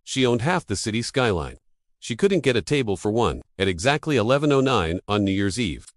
She owned half the city skyline. She couldn't get a table for one at exactly 11:09 on New Year's Eve.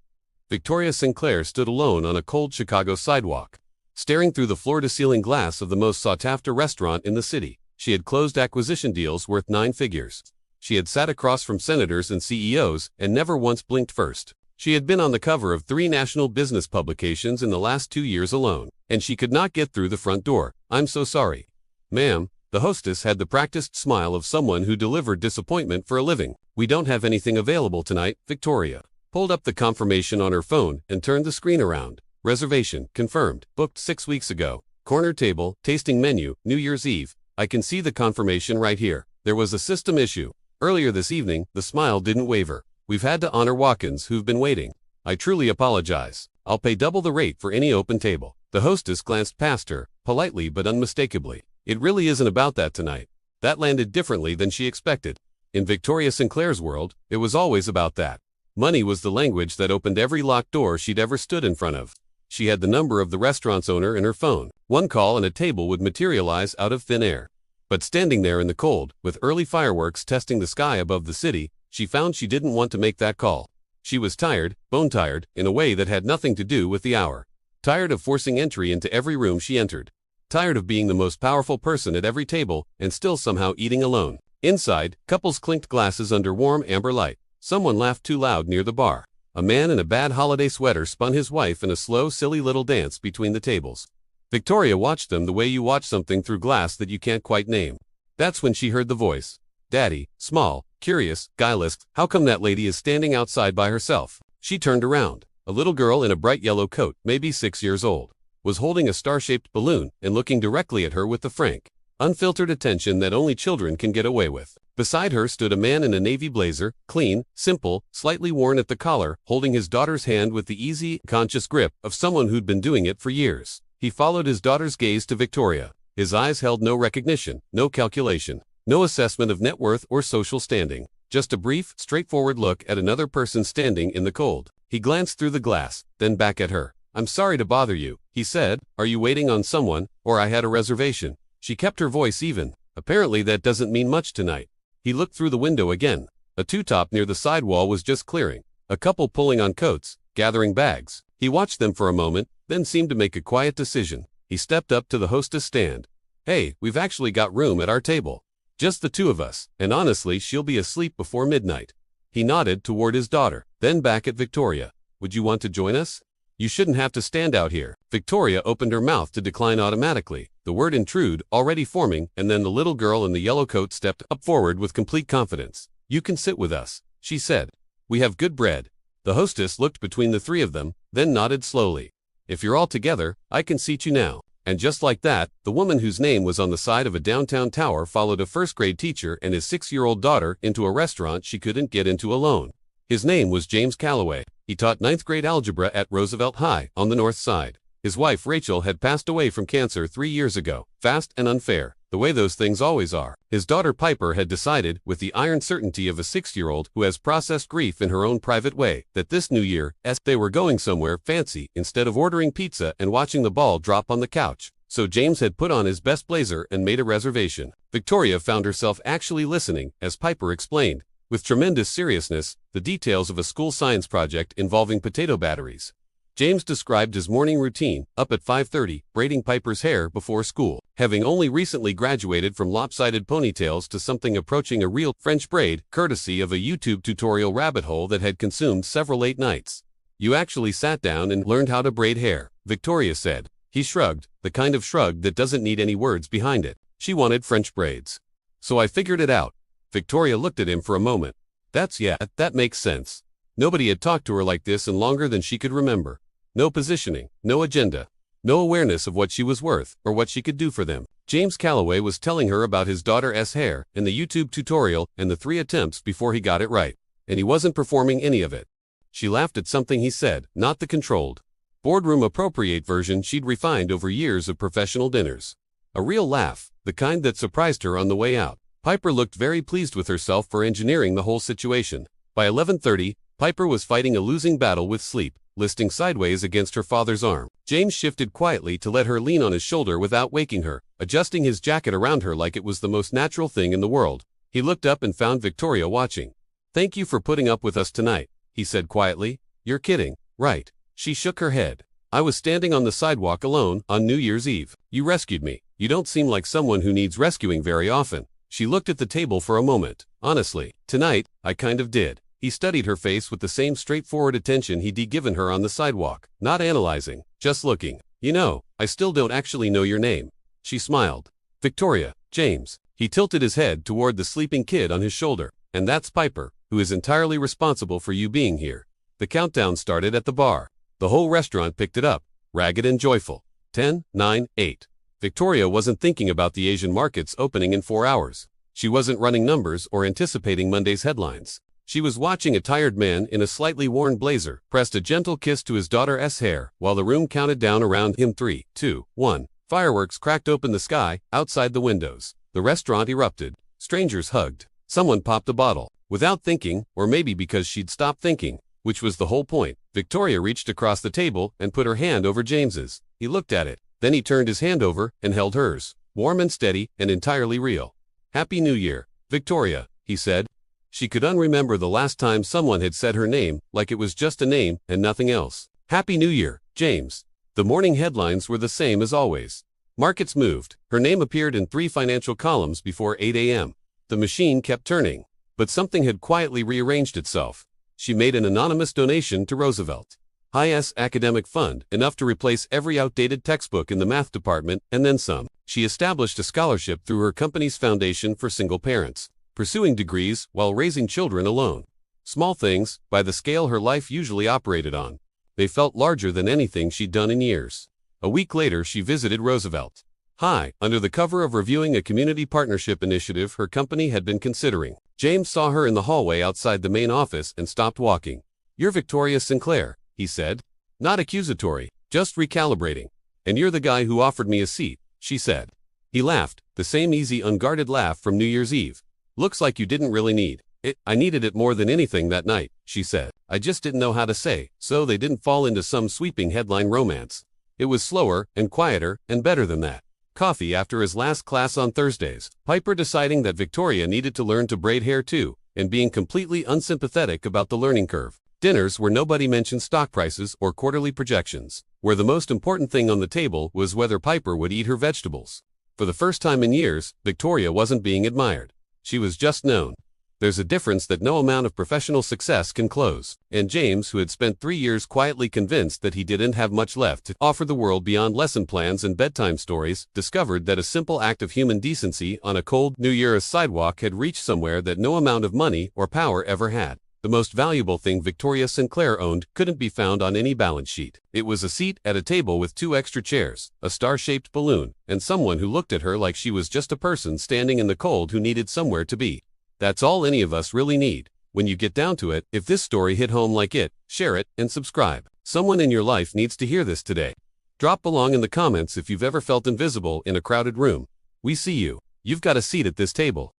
Victoria Sinclair stood alone on a cold Chicago sidewalk, staring through the floor-to-ceiling glass of the most sought-after restaurant in the city. She had closed acquisition deals worth 9 figures. She had sat across from senators and CEOs and never once blinked first. She had been on the cover of 3 national business publications in the last 2 years alone, and she could not get through the front door. "I'm so sorry, ma'am." The hostess had the practiced smile of someone who delivered disappointment for a living. "We don't have anything available tonight." Victoria pulled up the confirmation on her phone and turned the screen around. "Reservation confirmed. Booked 6 weeks ago. Corner table, tasting menu, New Year's Eve. I can see the confirmation right here. There was a system issue earlier this evening." The smile didn't waver. "We've had to honor walk-ins who've been waiting. I truly apologize. I'll pay double the rate for any open table." The hostess glanced past her, politely but unmistakably. "It really isn't about that tonight." That landed differently than she expected. In Victoria Sinclair's world, it was always about that. Money was the language that opened every locked door she'd ever stood in front of. She had the number of the restaurant's owner in her phone. One call and a table would materialize out of thin air. But standing there in the cold, with early fireworks testing the sky above the city, she found she didn't want to make that call. She was tired, bone-tired, in a way that had nothing to do with the hour. Tired of forcing entry into every room she entered. Tired of being the most powerful person at every table and still somehow eating alone. Inside, couples clinked glasses under warm amber light. Someone laughed too loud near the bar. A man in a bad holiday sweater spun his wife in a slow, silly little dance between the tables. Victoria watched them the way you watch something through glass that you can't quite name. That's when she heard the voice. Daddy, small, curious, guileless. "How come that lady is standing outside by herself?" She turned around. A little girl in a bright yellow coat, maybe 6 years old, was holding a star-shaped balloon and looking directly at her with the frank, unfiltered attention that only children can get away with. Beside her stood a man in a navy blazer, clean, simple, slightly worn at the collar, holding his daughter's hand with the easy, conscious grip of someone who'd been doing it for years. He followed his daughter's gaze to Victoria. His eyes held no recognition, no calculation, no assessment of net worth or social standing. Just a brief, straightforward look at another person standing in the cold. He glanced through the glass, then back at her. "I'm sorry to bother you," he said. "Are you waiting on someone, or I had a reservation?" She kept her voice even. "Apparently that doesn't mean much tonight." He looked through the window again. A two-top near the sidewall was just clearing. A couple pulling on coats, gathering bags. He watched them for a moment, then seemed to make a quiet decision. He stepped up to the hostess stand. "Hey, we've actually got room at our table. Just the 2 of us, and honestly she'll be asleep before midnight." He nodded toward his daughter, then back at Victoria. "Would you want to join us? You shouldn't have to stand out here." Victoria opened her mouth to decline automatically, the word intrude already forming, and then the little girl in the yellow coat stepped up forward with complete confidence. "You can sit with us," she said. "We have good bread." The hostess looked between the 3 of them, then nodded slowly. "If you're all together, I can seat you now." And just like that, the woman whose name was on the side of a downtown tower followed a first-grade teacher and his 6-year-old daughter into a restaurant she couldn't get into alone. His name was James Calloway. He taught 9th grade algebra at Roosevelt High on the north side. His wife Rachel had passed away from cancer 3 years ago. Fast and unfair, the way those things always are. His daughter Piper had decided, with the iron certainty of a 6-year-old who has processed grief in her own private way, that this New Year, they were going somewhere fancy instead of ordering pizza and watching the ball drop on the couch. So James had put on his best blazer and made a reservation. Victoria found herself actually listening as Piper explained, with tremendous seriousness, the details of a school science project involving potato batteries. James described his morning routine, up at 5:30, braiding Piper's hair before school, having only recently graduated from lopsided ponytails to something approaching a real French braid, courtesy of a YouTube tutorial rabbit hole that had consumed several late nights. "You actually sat down and learned how to braid hair," Victoria said. He shrugged, the kind of shrug that doesn't need any words behind it. She wanted French braids. "So I figured it out." Victoria looked at him for a moment. That makes sense. Nobody had talked to her like this in longer than she could remember. No positioning, no agenda, no awareness of what she was worth or what she could do for them. James Calloway was telling her about his daughter's hair and the YouTube tutorial and the 3 attempts before he got it right. And he wasn't performing any of it. She laughed at something he said, not the controlled, boardroom appropriate version she'd refined over years of professional dinners. A real laugh, the kind that surprised her on the way out. Piper looked very pleased with herself for engineering the whole situation. By 11:30, Piper was fighting a losing battle with sleep, listing sideways against her father's arm. James shifted quietly to let her lean on his shoulder without waking her, adjusting his jacket around her like it was the most natural thing in the world. He looked up and found Victoria watching. "Thank you for putting up with us tonight," he said quietly. "You're kidding, right?" She shook her head. "I was standing on the sidewalk alone on New Year's Eve. You rescued me. You don't seem like someone who needs rescuing very often." She looked at the table for a moment. "Honestly, tonight, I kind of did." He studied her face with the same straightforward attention he'd given her on the sidewalk, not analyzing, just looking. "You know, I still don't actually know your name." She smiled. "Victoria, James." He tilted his head toward the sleeping kid on his shoulder. "And that's Piper, who is entirely responsible for you being here." The countdown started at the bar. The whole restaurant picked it up, ragged and joyful. 10, 9, 8. Victoria wasn't thinking about the Asian markets opening in 4 hours. She wasn't running numbers or anticipating Monday's headlines. She was watching a tired man in a slightly worn blazer pressed a gentle kiss to his daughter's hair while the room counted down around him. 3, 2, 1. Fireworks cracked open the sky outside the windows. The restaurant erupted. Strangers hugged. Someone popped a bottle. Without thinking, or maybe because she'd stopped thinking, which was the whole point, Victoria reached across the table and put her hand over James's. He looked at it. Then he turned his hand over and held hers, warm and steady and entirely real. "Happy New Year, Victoria," he said. She could unremember the last time someone had said her name like it was just a name and nothing else. "Happy New Year, James." The morning headlines were the same as always. Markets moved. Her name appeared in 3 financial columns before 8 a.m. The machine kept turning. But something had quietly rearranged itself. She made an anonymous donation to Roosevelt High-S Academic Fund, enough to replace every outdated textbook in the math department, and then some. She established a scholarship through her company's foundation for single parents, pursuing degrees while raising children alone. Small things, by the scale her life usually operated on. They felt larger than anything she'd done in years. A week later she visited Roosevelt High, under the cover of reviewing a community partnership initiative her company had been considering. James saw her in the hallway outside the main office and stopped walking. "You're Victoria Sinclair," he said. Not accusatory, just recalibrating. "And you're the guy who offered me a seat," she said. He laughed, the same easy, unguarded laugh from New Year's Eve. "Looks like you didn't really need it." "I needed it more than anything that night," she said. "I just didn't know how to say, so they didn't fall into some sweeping headline romance. It was slower and quieter and better than that." Coffee after his last class on Thursdays, Piper deciding that Victoria needed to learn to braid hair too, and being completely unsympathetic about the learning curve. Dinners where nobody mentioned stock prices or quarterly projections, where the most important thing on the table was whether Piper would eat her vegetables. For the first time in years, Victoria wasn't being admired. She was just known. There's a difference that no amount of professional success can close. And James, who had spent 3 years quietly convinced that he didn't have much left to offer the world beyond lesson plans and bedtime stories, discovered that a simple act of human decency on a cold New Year's sidewalk had reached somewhere that no amount of money or power ever had. The most valuable thing Victoria Sinclair owned couldn't be found on any balance sheet. It was a seat at a table with 2 extra chairs, a star-shaped balloon, and someone who looked at her like she was just a person standing in the cold who needed somewhere to be. That's all any of us really need. When you get down to it, if this story hit home like it, share it and subscribe. Someone in your life needs to hear this today. Drop belong in the comments if you've ever felt invisible in a crowded room. We see you. You've got a seat at this table.